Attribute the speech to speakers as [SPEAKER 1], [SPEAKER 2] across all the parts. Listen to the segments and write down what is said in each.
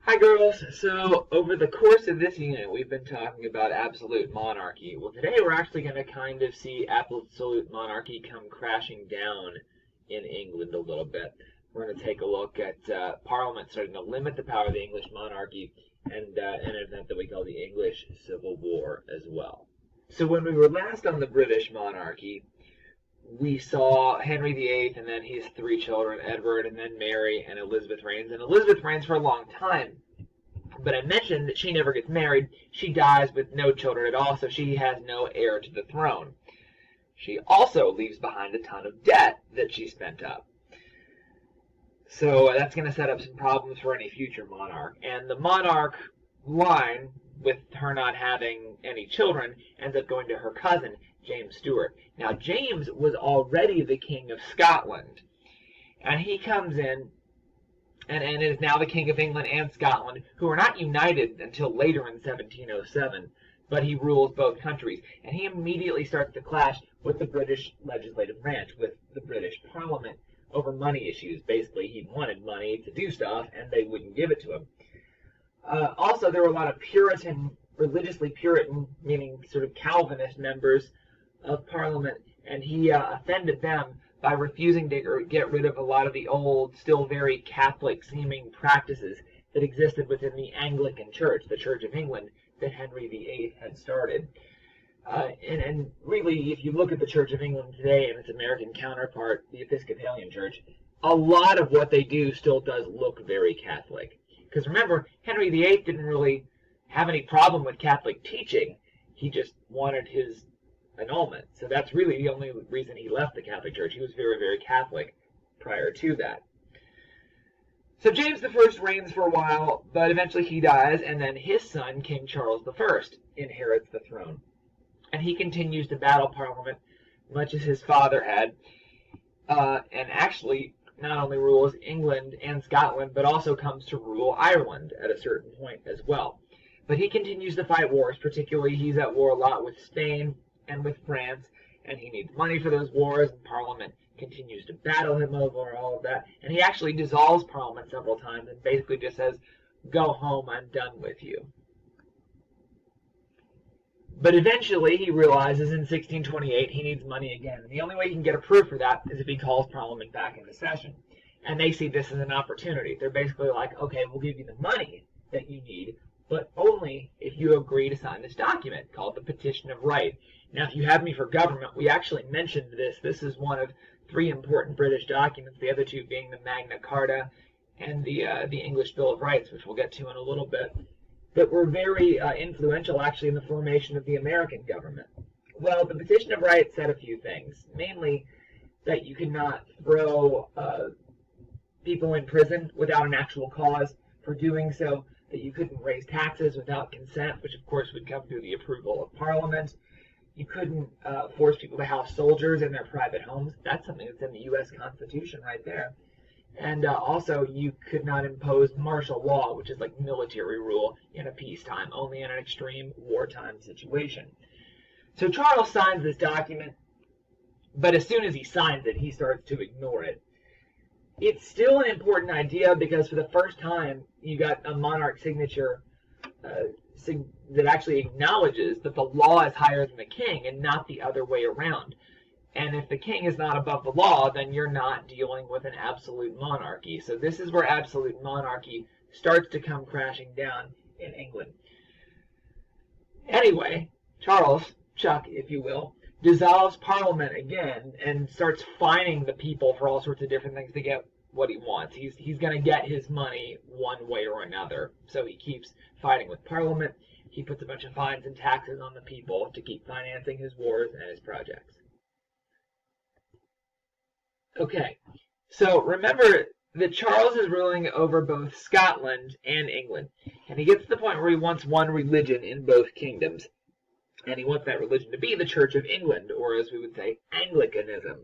[SPEAKER 1] Hi girls! So over the course of this unit we've been talking about absolute monarchy. Well, today we're actually going to kind of see absolute monarchy come crashing down in England a little bit. We're going to take a look at Parliament starting to limit the power of the English monarchy and an event that we call the English Civil War as well. So when we were last on the British monarchy, we saw Henry VIII and then his three children, Edward and then Mary and Elizabeth reigns. And Elizabeth reigns for a long time. But I mentioned that she never gets married. She dies with no children at all, so she has no heir to the throne. She also leaves behind a ton of debt that she spent up. So that's going to set up some problems for any future monarch. And the monarch line, with her not having any children, ends up going to her cousin, James Stuart. Now, James was already the King of Scotland, and he comes in and is now the King of England and Scotland, who are not united until later in 1707, but he rules both countries. And he immediately starts to clash with the British legislative branch, with the British Parliament, over money issues. Basically, he wanted money to do stuff, and they wouldn't give it to him. Also, there were a lot of Puritan, religiously Puritan, meaning sort of Calvinist members of Parliament, and he offended them by refusing to get rid of a lot of the old, still very Catholic-seeming practices that existed within the Anglican Church, the Church of England, that Henry VIII had started. And really, if you look at the Church of England today and its American counterpart, the Episcopalian Church, a lot of what they do still does look very Catholic. Because remember, Henry VIII didn't really have any problem with Catholic teaching. He just wanted his annulment. So that's really the only reason he left the Catholic Church. He was very, very Catholic prior to that. So James I reigns for a while, but eventually he dies, and then his son, King Charles I, inherits the throne. And he continues to battle Parliament, much as his father had, and actually not only rules England and Scotland, but also comes to rule Ireland at a certain point as well. But he continues to fight wars, particularly he's at war a lot with Spain and with France, and he needs money for those wars, and Parliament continues to battle him over all of that. And he actually dissolves Parliament several times and basically just says, "Go home, I'm done with you." But eventually he realizes in 1628 he needs money again. And the only way he can get approved for that is if he calls Parliament back into session. And they see this as an opportunity. They're basically like, okay, we'll give you the money that you need, but only if you agree to sign this document called the Petition of Right. Now, if you have me for government, we actually mentioned this. This is one of three important British documents, the other two being the Magna Carta and the English Bill of Rights, which we'll get to in a little bit, that were very influential actually in the formation of the American government. Well, the Petition of Rights said a few things, mainly that you could not throw people in prison without an actual cause for doing so, that you couldn't raise taxes without consent, which of course would come through the approval of Parliament. You couldn't force people to house soldiers in their private homes. That's something that's in the U.S. Constitution right there. And also, you could not impose martial law, which is like military rule, in a peacetime, only in an extreme wartime situation. So Charles signs this document, but as soon as he signs it, he starts to ignore it. It's still an important idea because for the first time, you got a monarch signature that actually acknowledges that the law is higher than the king and not the other way around. And if the king is not above the law, then you're not dealing with an absolute monarchy. So this is where absolute monarchy starts to come crashing down in England. Anyway, Charles, Chuck, if you will, dissolves Parliament again and starts fining the people for all sorts of different things to get what he wants. He's going to get his money one way or another. So he keeps fighting with Parliament. He puts a bunch of fines and taxes on the people to keep financing his wars and his projects. Okay, so remember that Charles is ruling over both Scotland and England, and he gets to the point where he wants one religion in both kingdoms, and he wants that religion to be the Church of England, or as we would say, Anglicanism.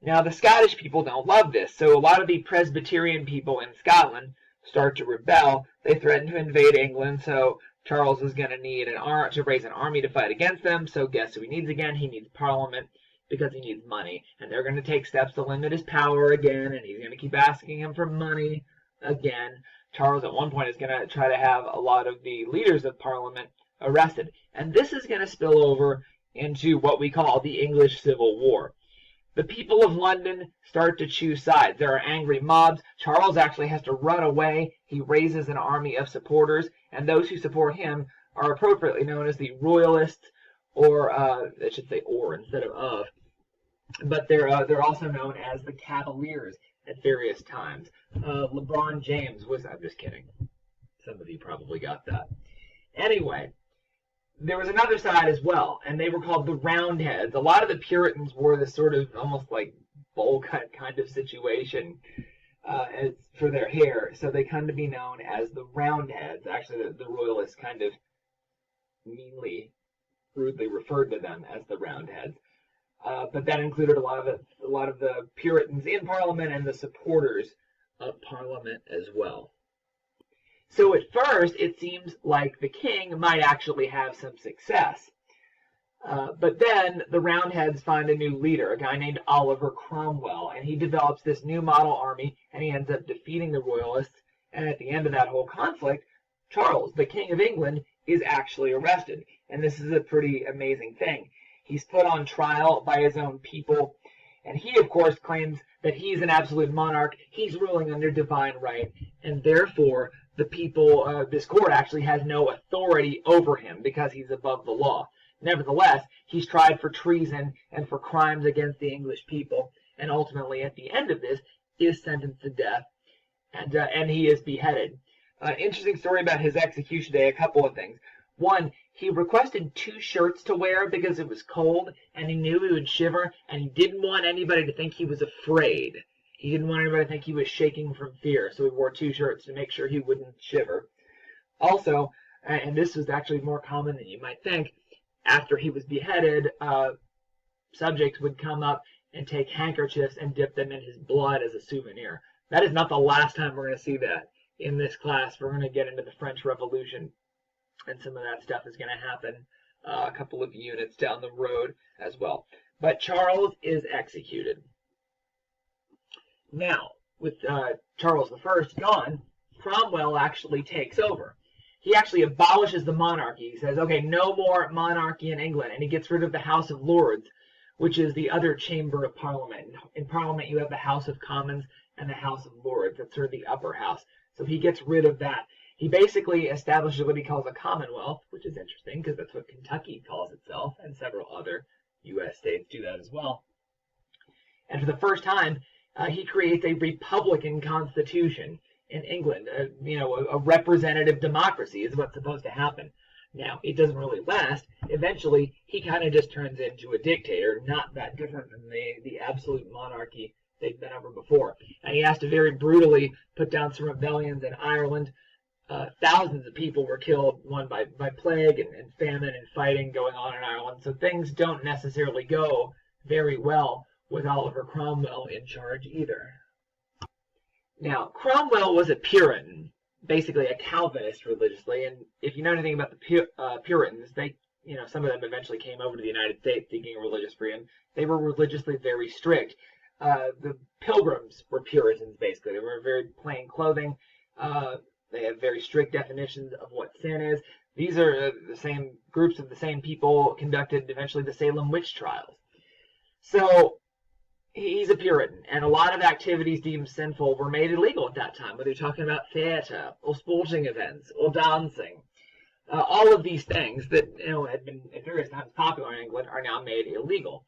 [SPEAKER 1] Now, the Scottish people don't love this, so a lot of the Presbyterian people in Scotland start to rebel. They threaten to invade England, so Charles is going to need to raise an army to fight against them, so guess who he needs again? He needs Parliament, because he needs money, and they're going to take steps to limit his power again, and he's going to keep asking him for money again, Charles at one point is going to try to have a lot of the leaders of Parliament arrested. And this is going to spill over into what we call the English Civil War. The people of London start to choose sides. There are angry mobs. Charles actually has to run away. He raises an army of supporters, and those who support him are appropriately known as the Royalists, or I should say or instead of. But they're also known as the Cavaliers at various times. LeBron James was. I'm just kidding. Some of you probably got that. Anyway, there was another side as well, and they were called the Roundheads. A lot of the Puritans wore this sort of almost like bowl cut kind of situation as for their hair, so they come to be known as the Roundheads. Actually, the Royalists kind of meanly, rudely referred to them as the Roundheads. But that included a lot of the Puritans in Parliament and the supporters of Parliament as well. So at first, it seems like the king might actually have some success. But then the Roundheads find a new leader, a guy named Oliver Cromwell, and he develops this new model army, and he ends up defeating the Royalists. And at the end of that whole conflict, Charles, the King of England, is actually arrested. And this is a pretty amazing thing. He's put on trial by his own people, and he, of course, claims that he's an absolute monarch. He's ruling under divine right, and therefore the people, this court actually has no authority over him because he's above the law. Nevertheless, he's tried for treason and for crimes against the English people, and ultimately, at the end of this, is sentenced to death, and he is beheaded. Interesting story about his execution day, a couple of things. One, he requested 2 shirts to wear because it was cold, and he knew he would shiver, and he didn't want anybody to think he was afraid. He didn't want anybody to think he was shaking from fear, so he wore 2 shirts to make sure he wouldn't shiver. Also, and this was actually more common than you might think, after he was beheaded, subjects would come up and take handkerchiefs and dip them in his blood as a souvenir. That is not the last time we're going to see that in this class. We're going to get into the French Revolution, and some of that stuff is going to happen a couple of units down the road as well. But Charles is executed. Now, with Charles I gone, Cromwell actually takes over. He actually abolishes the monarchy. He says, okay, no more monarchy in England, and he gets rid of the House of Lords, which is the other chamber of Parliament. In Parliament, you have the House of Commons and the House of Lords. That's sort of the upper house. So he gets rid of that. He basically establishes what he calls a commonwealth, which is interesting because that's what Kentucky calls itself, and several other U.S. states do that as well. And for the first time, he creates a republican constitution in England. A representative democracy is what's supposed to happen. Now, it doesn't really last. Eventually, he kind of just turns into a dictator, not that different than the absolute monarchy they've been over before. And he has to very brutally put down some rebellions in Ireland. Thousands of people were killed, one by plague and famine and fighting going on in Ireland. So things don't necessarily go very well with Oliver Cromwell in charge either. Now, Cromwell was a Puritan, basically a Calvinist religiously, and if you know anything about the Puritans, some of them eventually came over to the United States seeking religious freedom. They were religiously very strict. The Pilgrims were Puritans, basically. They were very plain clothing. They have very strict definitions of what sin is. These are the same groups of the same people conducted eventually the Salem witch trials. So he's a Puritan, and a lot of activities deemed sinful were made illegal at that time, whether you're talking about theater or sporting events or dancing. All of these things that had been at various times popular in England are now made illegal.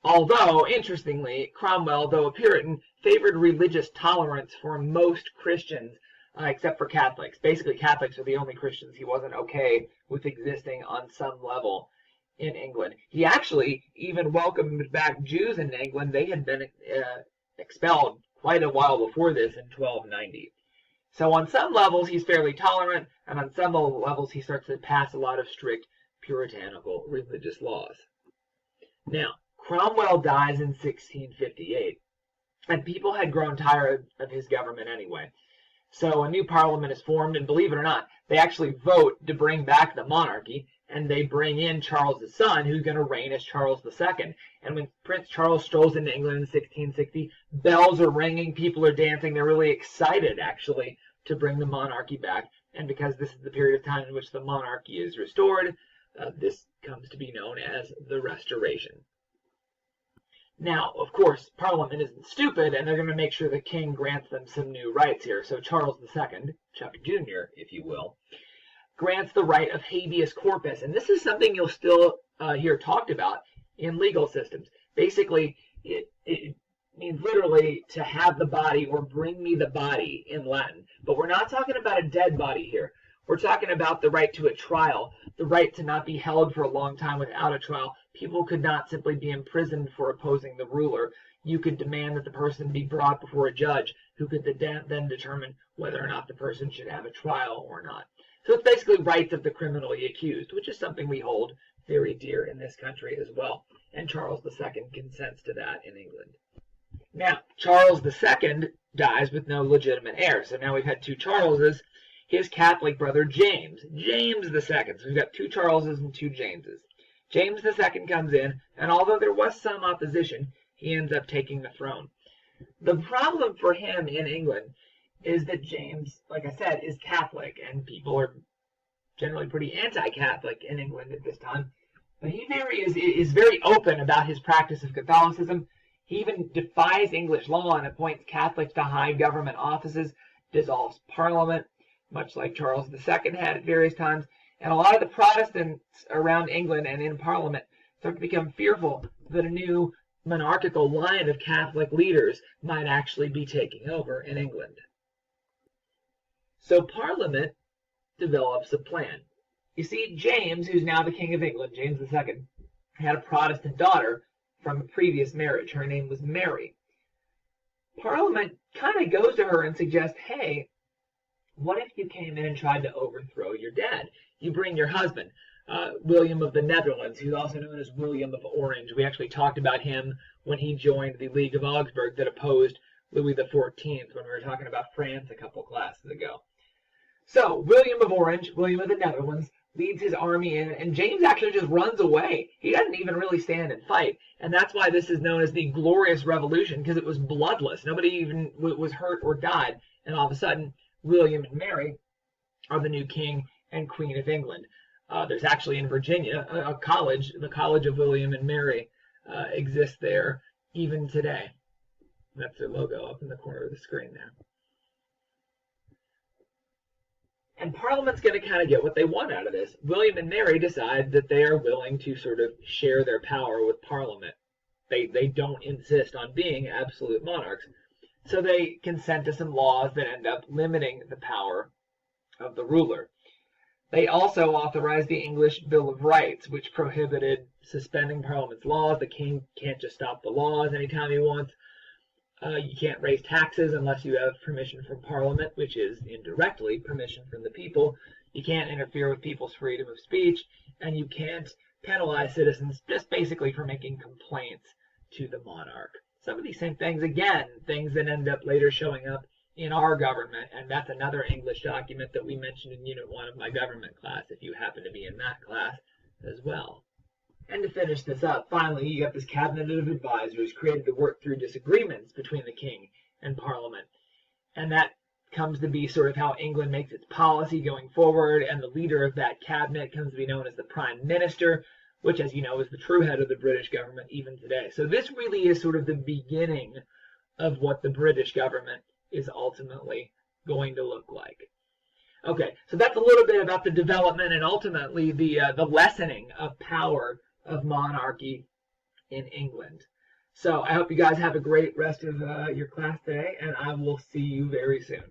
[SPEAKER 1] Although, interestingly, Cromwell, though a Puritan, favored religious tolerance for most Christians, except for Catholics. Basically, Catholics are the only Christians he wasn't okay with existing on some level in England. He actually even welcomed back Jews in England. They had been expelled quite a while before this in 1290. So on some levels, he's fairly tolerant, and on some levels, he starts to pass a lot of strict puritanical religious laws. Now, Cromwell dies in 1658, and people had grown tired of his government anyway. So a new parliament is formed, and believe it or not, they actually vote to bring back the monarchy, and they bring in Charles' son, who's going to reign as Charles II. And when Prince Charles strolls into England in 1660, bells are ringing, people are dancing, they're really excited, actually, to bring the monarchy back. And because this is the period of time in which the monarchy is restored, this comes to be known as the Restoration. Now, of course, Parliament isn't stupid, and they're going to make sure the king grants them some new rights here. So Charles II, Chuck Jr., if you will, grants the right of habeas corpus. And this is something you'll still hear talked about in legal systems. Basically, it means literally to have the body, or bring me the body in Latin. But we're not talking about a dead body here. We're talking about the right to a trial, the right to not be held for a long time without a trial. People could not simply be imprisoned for opposing the ruler. You could demand that the person be brought before a judge, who could then determine whether or not the person should have a trial or not. So it's basically rights of the criminally accused, which is something we hold very dear in this country as well. And Charles II consents to that in England. Now, Charles II dies with no legitimate heir. So now we've had two Charleses. His Catholic brother James II. So we've got two Charleses and two Jameses. James II comes in, and although there was some opposition, he ends up taking the throne. The problem for him in England is that James, like I said, is Catholic, and people are generally pretty anti-Catholic in England at this time. But he is very open about his practice of Catholicism. He even defies English law and appoints Catholics to high government offices, dissolves Parliament, much like Charles II had at various times. And a lot of the Protestants around England and in Parliament start to become fearful that a new monarchical line of Catholic leaders might actually be taking over in England. So Parliament develops a plan. You see, James, who's now the King of England, James II, had a Protestant daughter from a previous marriage. Her name was Mary. Parliament kind of goes to her and suggests, hey, what if you came in and tried to overthrow your dad? You bring your husband, William of the Netherlands, who's also known as William of Orange. We actually talked about him when he joined the League of Augsburg that opposed Louis XIV when we were talking about France a couple classes ago. So, William of Orange, William of the Netherlands, leads his army in, and James actually just runs away. He doesn't even really stand and fight, and that's why this is known as the Glorious Revolution, because it was bloodless. Nobody even was hurt or died, and all of a sudden, William and Mary are the new king and queen of England. There's actually in Virginia a college, the College of William and Mary, exists there even today. That's their logo up in the corner of the screen there. And Parliament's going to kind of get what they want out of this. William and Mary decide that they are willing to sort of share their power with Parliament. They don't insist on being absolute monarchs. So they consent to some laws that end up limiting the power of the ruler. They also authorized the English Bill of Rights, which prohibited suspending Parliament's laws. The king can't just stop the laws anytime he wants. You can't raise taxes unless you have permission from Parliament, which is indirectly permission from the people. You can't interfere with people's freedom of speech, and you can't penalize citizens just basically for making complaints to the monarch. Some of these same things, again, things that end up later showing up in our government, and that's another English document that we mentioned in Unit 1 of my government class, if you happen to be in that class as well. And to finish this up, finally, you got this cabinet of advisors created to work through disagreements between the king and Parliament. And that comes to be sort of how England makes its policy going forward, and the leader of that cabinet comes to be known as the Prime Minister, which, as you know, is the true head of the British government even today. So this really is sort of the beginning of what the British government is ultimately going to look like. Okay, so that's a little bit about the development and ultimately the lessening of power of monarchy in England. So I hope you guys have a great rest of your class today, and I will see you very soon.